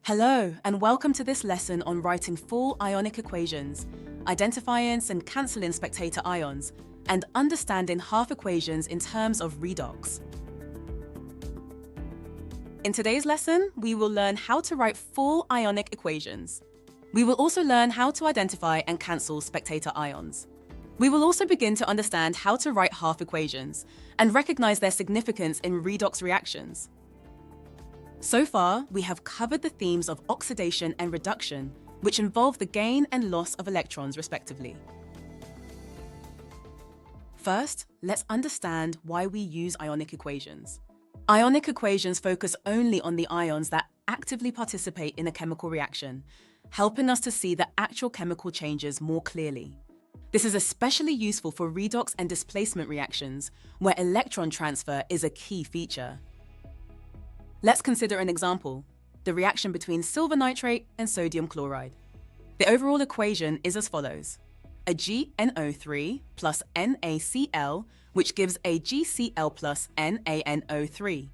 Hello, and welcome to this lesson on writing full ionic equations, identifying and cancelling spectator ions, and understanding half equations in terms of redox. In today's lesson, we will learn how to write full ionic equations. We will also learn how to identify and cancel spectator ions. We will also begin to understand how to write half equations and recognize their significance in redox reactions. So far, we have covered the themes of oxidation and reduction, which involve the gain and loss of electrons, respectively. First, let's understand why we use ionic equations. Ionic equations focus only on the ions that actively participate in a chemical reaction, helping us to see the actual chemical changes more clearly. This is especially useful for redox and displacement reactions, where electron transfer is a key feature. Let's consider an example, the reaction between silver nitrate and sodium chloride. The overall equation is as follows: a GNO3 plus NaCl, which gives a GCl plus NaNO3.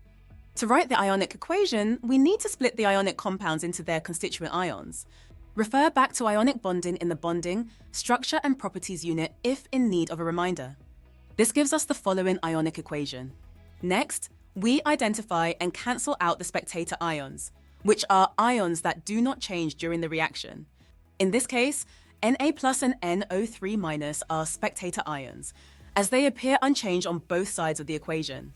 To write the ionic equation, we need to split the ionic compounds into their constituent ions. Refer back to ionic bonding in the Bonding, Structure and Properties unit if in need of a reminder. This gives us the following ionic equation. Next, we identify and cancel out the spectator ions, which are ions that do not change during the reaction. In this case, Na plus and NO3 minus are spectator ions, as they appear unchanged on both sides of the equation.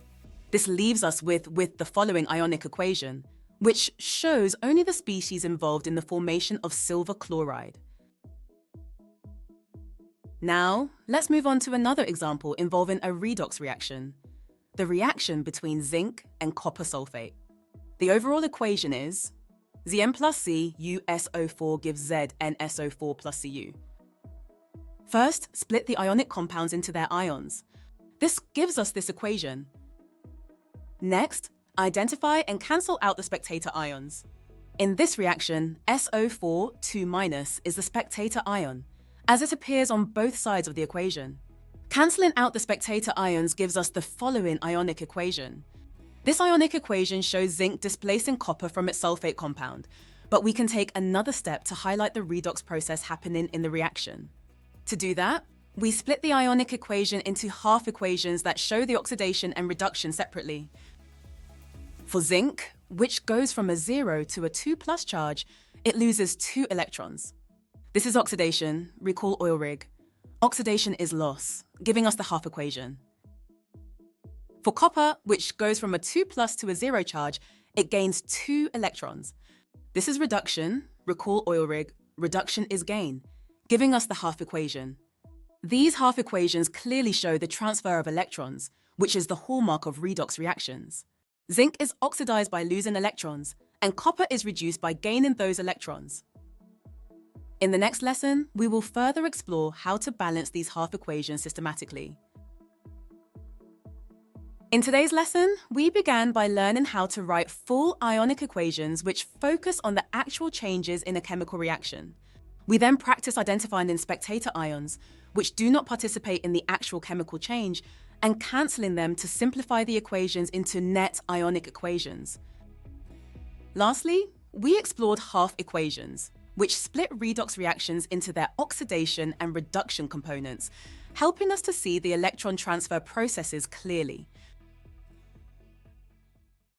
This leaves us with the following ionic equation, which shows only the species involved in the formation of silver chloride. Now, let's move on to another example involving a redox reaction, the reaction between zinc and copper sulfate. The overall equation is Zn plus C USO4 gives ZnSO4 plus Cu. First, split the ionic compounds into their ions. This gives us this equation. Next, identify and cancel out the spectator ions. In this reaction, SO4 2- is the spectator ion, as it appears on both sides of the equation. Cancelling out the spectator ions gives us the following ionic equation. This ionic equation shows zinc displacing copper from its sulfate compound, but we can take another step to highlight the redox process happening in the reaction. To do that, we split the ionic equation into half equations that show the oxidation and reduction separately. For zinc, which goes from a 0 to a 2+ charge, it loses 2 electrons. This is oxidation, recall oil rig. Oxidation is loss, giving us the half equation. For copper, which goes from a 2+ to a 0 charge, it gains 2 electrons. This is reduction, recall oil rig. Reduction is gain, giving us the half equation. These half equations clearly show the transfer of electrons, which is the hallmark of redox reactions. Zinc is oxidized by losing electrons, and copper is reduced by gaining those electrons. In the next lesson, we will further explore how to balance these half equations systematically. In today's lesson, we began by learning how to write full ionic equations which focus on the actual changes in a chemical reaction. We then practice identifying the spectator ions, which do not participate in the actual chemical change, and cancelling them to simplify the equations into net ionic equations. Lastly, we explored half equations, which split redox reactions into their oxidation and reduction components, helping us to see the electron transfer processes clearly.